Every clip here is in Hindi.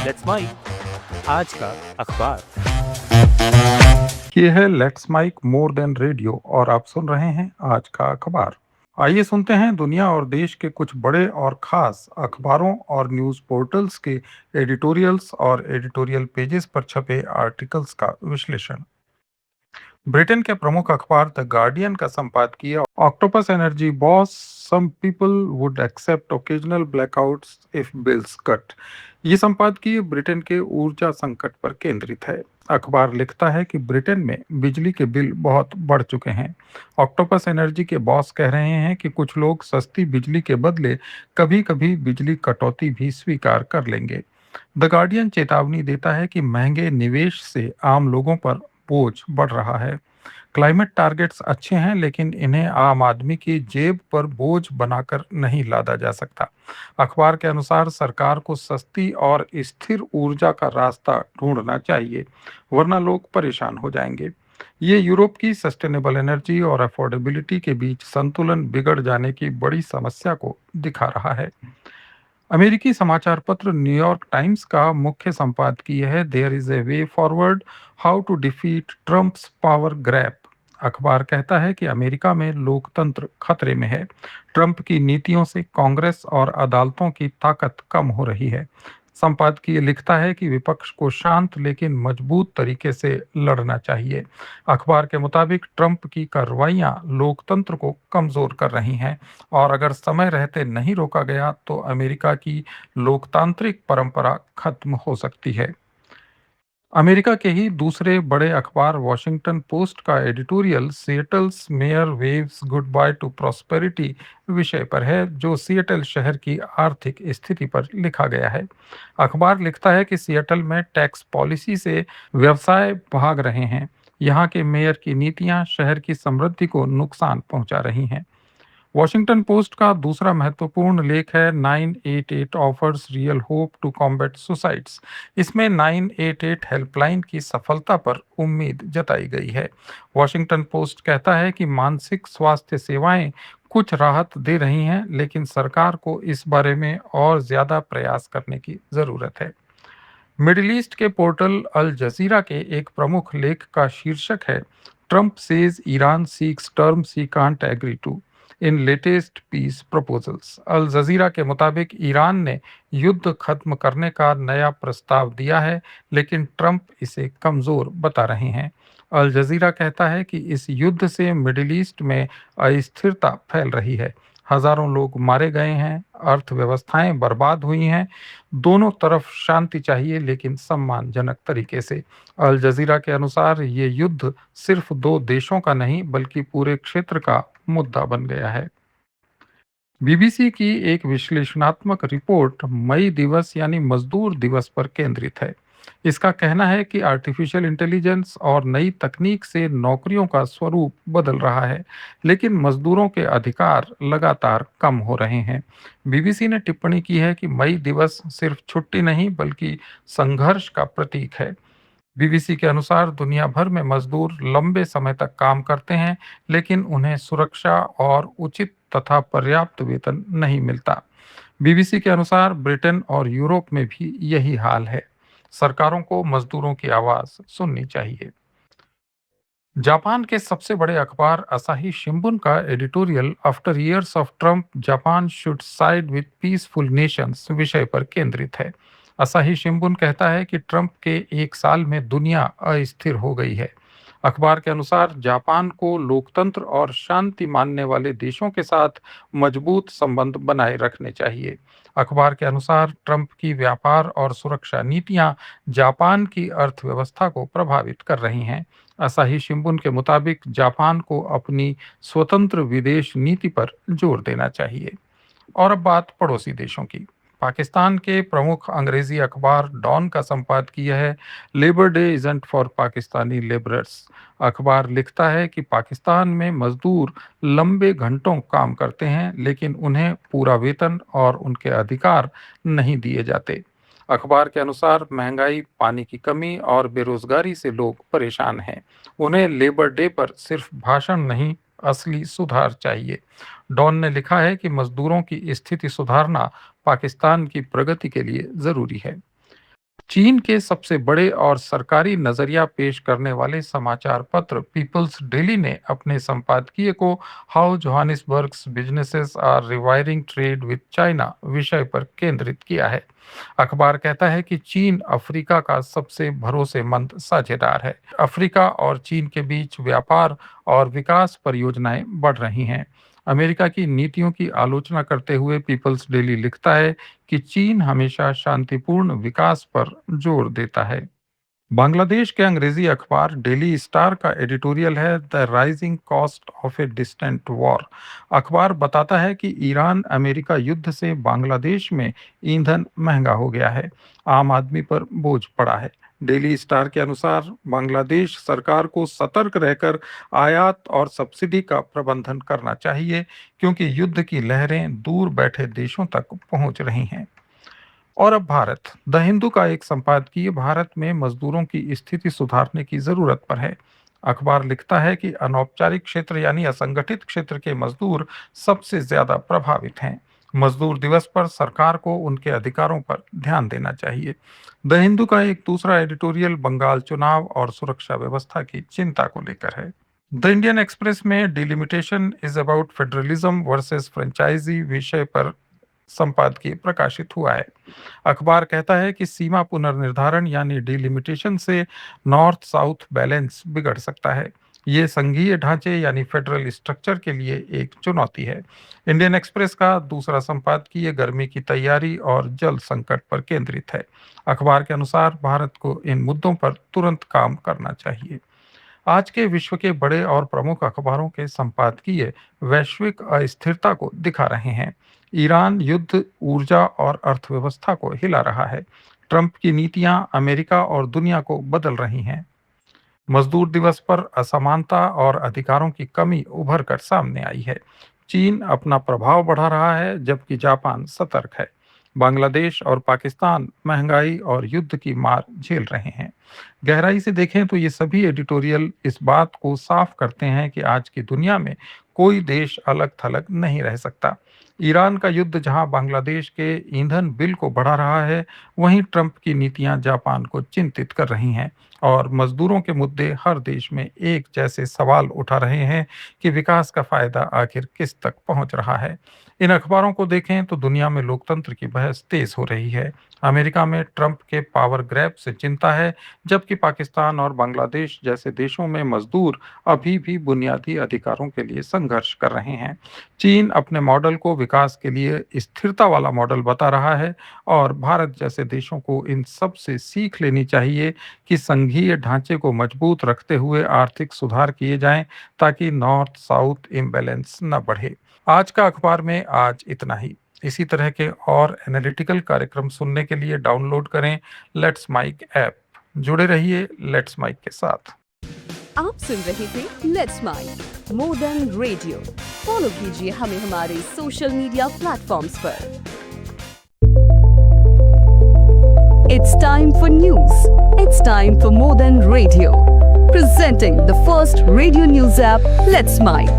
लेट्स माइक आज का अखबार। ये है let's mic more than radio और आप सुन रहे हैं आज का अखबार। आइए सुनते हैं दुनिया और देश के कुछ बड़े और खास अखबारों और न्यूज़ पोर्टल्स के एडिटोरियल्स और एडिटोरियल पेजेस पर छपे आर्टिकल्स का विश्लेषण। ब्रिटेन के प्रमुख अखबार द गार्डियन का संपादकीय Octopus Energy boss some people would accept occasional blackouts if bills cut. ये संपादकीय ब्रिटेन के ऊर्जा संकट पर केंद्रित है। अखबार लिखता है कि ब्रिटेन में बिजली के बिल बहुत बढ़ चुके हैं। ऑक्टोपस एनर्जी के बॉस कह रहे हैं कि कुछ लोग सस्ती बिजली के बदले कभी कभी बिजली कटौती भी स्वीकार कर लेंगे। द गार्डियन चेतावनी देता है कि महंगे निवेश से आम लोगों पर बोझ बढ़ रहा है। क्लाइमेट टारगेट्स अच्छे हैं लेकिन इन्हें आम आदमी की जेब पर बोझ बनाकर नहीं लादा जा सकता। अखबार के अनुसार सरकार को सस्ती और स्थिर ऊर्जा का रास्ता ढूंढना चाहिए, वरना लोग परेशान हो जाएंगे। ये यूरोप की सस्टेनेबल एनर्जी और अफोर्डेबिलिटी के बीच संतुलन बिगड़ जाने की बड़ी समस्या को दिखा रहा है। अमेरिकी समाचार पत्र न्यूयॉर्क टाइम्स का मुख्य संपादकीय है there is a way forward, how to defeat Trump's power grab. अखबार कहता है कि अमेरिका में लोकतंत्र खतरे में है। ट्रंप की नीतियों से कांग्रेस और अदालतों की ताकत कम हो रही है। संपादकीय लिखता है कि विपक्ष को शांत लेकिन मजबूत तरीके से लड़ना चाहिए। अखबार के मुताबिक ट्रंप की कार्रवाइयां लोकतंत्र को कमजोर कर रही हैं और अगर समय रहते नहीं रोका गया तो अमेरिका की लोकतांत्रिक परंपरा खत्म हो सकती है। अमेरिका के ही दूसरे बड़े अखबार वॉशिंगटन पोस्ट का editorial Seattle's mayor waves goodbye to prosperity विषय पर है, जो सिएटल शहर की आर्थिक स्थिति पर लिखा गया है। अखबार लिखता है कि सिएटल में टैक्स पॉलिसी से व्यवसाय भाग रहे हैं। यहाँ के मेयर की नीतियाँ शहर की समृद्धि को नुकसान पहुंचा रही हैं। वॉशिंगटन पोस्ट का दूसरा महत्वपूर्ण लेख है 988 offers real hope to combat suicides. इसमें 988 हेल्पलाइन की सफलता पर उम्मीद जताई गई है। वॉशिंगटन पोस्ट कहता है कि मानसिक स्वास्थ्य सेवाएं कुछ राहत दे रही हैं, लेकिन सरकार को इस बारे में और ज्यादा प्रयास करने की जरूरत है। मिडिल ईस्ट के पोर्टल अल जजीरा के एक प्रमुख लेख का शीर्षक है Trump says Iran seeks terms he can't agree to in latest peace proposals. Al Jazeera के मुताबिक ईरान ने युद्ध खत्म करने का नया प्रस्ताव दिया है, लेकिन ट्रंप इसे कमजोर बता रहे हैं। अल जजीरा कहता है कि इस युद्ध से मिडिल ईस्ट में अस्थिरता फैल रही है। हजारों लोग मारे गए हैं, अर्थव्यवस्थाएं बर्बाद हुई हैं। दोनों तरफ शांति चाहिए, लेकिन सम्मानजनक तरीके से। अल जजीरा के अनुसार ये युद्ध सिर्फ दो देशों का नहीं बल्कि पूरे क्षेत्र का मुद्दा बन गया है। बीबीसी की एक विश्लेषणात्मक रिपोर्ट मई दिवस यानी मजदूर दिवस पर केंद्रित है। इसका कहना है कि आर्टिफिशियल इंटेलिजेंस और नई तकनीक से नौकरियों का स्वरूप बदल रहा है, लेकिन मजदूरों के अधिकार लगातार कम हो रहे हैं। बीबीसी ने टिप्पणी की है कि मई दिवस सिर्फ छुट्टी नहीं बल्कि संघर्ष का प्रतीक है। बीबीसी के अनुसार दुनिया भर में मजदूर लंबे समय तक काम करते हैं, लेकिन उन्हें सुरक्षा और उचित तथा पर्याप्त वेतन नहीं मिलता। बीबीसी के अनुसार ब्रिटेन और यूरोप में भी यही हाल है। सरकारों को मजदूरों की आवाज सुननी चाहिए। जापान के सबसे बड़े अखबार असाही शिंबुन का editorial after years of Trump Japan should side with peaceful Nations विषय पर केंद्रित है। असाही शिंबुन कहता है कि ट्रंप के एक साल में दुनिया अस्थिर हो गई है। अखबार के अनुसार जापान को लोकतंत्र और शांति मानने वाले देशों के साथ मजबूत संबंध बनाए रखने चाहिए। अखबार के अनुसार ट्रंप की व्यापार और सुरक्षा नीतियां जापान की अर्थव्यवस्था को प्रभावित कर रही हैं। असाही शिंबुन के मुताबिक जापान को अपनी स्वतंत्र विदेश नीति पर जोर देना चाहिए। और अब बात पड़ोसी देशों की। पाकिस्तान के प्रमुख अंग्रेजी अखबार डॉन का संपादकीय है labour day isn't for Pakistani labourers. अखबार लिखता है कि पाकिस्तान में मजदूर लंबे घंटों काम करते हैं, लेकिन उन्हें पूरा वेतन और उनके अधिकार नहीं दिए जाते। अखबार के अनुसार महंगाई, पानी की कमी और बेरोजगारी से लोग परेशान हैं। उन्हें लेबर डे पर सिर्फ भाषण नहीं, असली सुधार चाहिए। डॉन ने लिखा है कि मजदूरों की स्थिति सुधारना पाकिस्तान की प्रगति के लिए जरूरी है। चीन के सबसे बड़े और सरकारी नजरिया पेश करने वाले समाचार पत्र पीपल्स डेली ने अपने संपादकीय को how Johannesburg's businesses are rewiring trade with China विषय पर केंद्रित किया है। अखबार कहता है कि चीन अफ्रीका का सबसे भरोसेमंद साझेदार है। अफ्रीका और चीन के बीच व्यापार और विकास परियोजनाएं बढ़ रही हैं। अमेरिका की नीतियों की आलोचना करते हुए पीपल्स डेली लिखता है कि चीन हमेशा शांतिपूर्ण विकास पर जोर देता है। बांग्लादेश के अंग्रेजी अखबार डेली स्टार का एडिटोरियल है the rising cost of a distant war. अखबार बताता है कि ईरान अमेरिका युद्ध से बांग्लादेश में ईंधन महंगा हो गया है, आम आदमी पर बोझ पड़ा है। डेली स्टार के अनुसार बांग्लादेश सरकार को सतर्क रहकर आयात और सब्सिडी का प्रबंधन करना चाहिए, क्योंकि युद्ध की लहरें दूर बैठे देशों तक पहुंच रही हैं। और अब भारत। द हिंदू का एक संपादकीय भारत में मजदूरों की स्थिति सुधारने की जरूरत पर है। अखबार लिखता है कि अनौपचारिक क्षेत्र यानी असंगठित क्षेत्र के मजदूर सबसे ज्यादा प्रभावित हैं। मजदूर दिवस पर सरकार को उनके अधिकारों पर ध्यान देना चाहिए। द हिंदू का एक दूसरा एडिटोरियल बंगाल चुनाव और सुरक्षा व्यवस्था की चिंता को लेकर है। द इंडियन एक्सप्रेस में delimitation is about federalism versus franchise विषय पर संपादकीय प्रकाशित हुआ है। अखबार कहता है कि सीमा पुनर्निर्धारण यानी डिलिमिटेशन से नॉर्थ साउथ बैलेंस बिगड़ सकता है। ये संघीय ढांचे यानी फेडरल स्ट्रक्चर के लिए एक चुनौती है। इंडियन एक्सप्रेस का दूसरा संपादकीय गर्मी की तैयारी और जल संकट पर केंद्रित है। अखबार के अनुसार भारत को इन मुद्दों पर तुरंत काम करना चाहिए। आज के विश्व के बड़े और प्रमुख अखबारों के संपादकीय वैश्विक अस्थिरता को दिखा रहे हैं। ईरान युद्ध ऊर्जा और अर्थव्यवस्था को हिला रहा है। ट्रंप की नीतियां अमेरिका और दुनिया को बदल रही हैं। मजदूर दिवस पर असमानता और अधिकारों की कमी उभर कर सामने आई है। चीन अपना प्रभाव बढ़ा रहा है, जबकि जापान सतर्क है। बांग्लादेश और पाकिस्तान महंगाई और युद्ध की मार झेल रहे हैं। गहराई से देखें तो ये सभी एडिटोरियल इस बात को साफ करते हैं कि आज की दुनिया में कोई देश अलग थलग नहीं रह सकता। ईरान का युद्ध जहां बांग्लादेश के ईंधन बिल को बढ़ा रहा है, वहीं ट्रंप की नीतियां जापान को चिंतित कर रही हैं और मजदूरों के मुद्दे हर देश में एक जैसे सवाल उठा रहे हैं कि विकास का फायदा आखिर किस तक पहुंच रहा है। इन अखबारों को देखें तो दुनिया में लोकतंत्र की बहस तेज हो रही है। अमेरिका में ट्रंप के पावर ग्रैब से चिंता है, जबकि पाकिस्तान और बांग्लादेश जैसे देशों में मजदूर अभी भी बुनियादी अधिकारों के लिए संघर्ष कर रहे हैं। चीन अपने मॉडल को विकास के लिए स्थिरता वाला मॉडल बता रहा है और भारत जैसे देशों को इन सब से सीख लेनी चाहिए कि संघीय ढांचे को मजबूत रखते हुए आर्थिक सुधार किए जाएं, ताकि नॉर्थ साउथ इम्बैलेंस न बढ़े। आज का अखबार में आज इतना ही। इसी तरह के और एनालिटिकल कार्यक्रम सुनने के लिए डाउनलोड करें लेट्स माइक ऐप। जुड़े रहिए लेट्स माइक के साथ। आप सुन रहे थे let's mic more than radio. Follow कीजिए हमें हमारे सोशल मीडिया प्लेटफॉर्म्स पर। It's time for news. It's time for more than radio. Presenting the first radio news app, Let's Mic.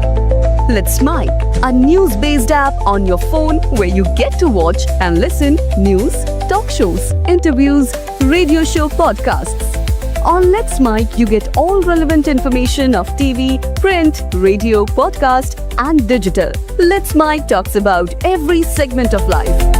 Let's Mic, a news-based app on your phone where you get to watch and listen news, talk shows, interviews, radio show podcasts. On Let's Mic, you get all relevant information of TV, print, radio, podcast, and digital. Let's Mic talks about every segment of life.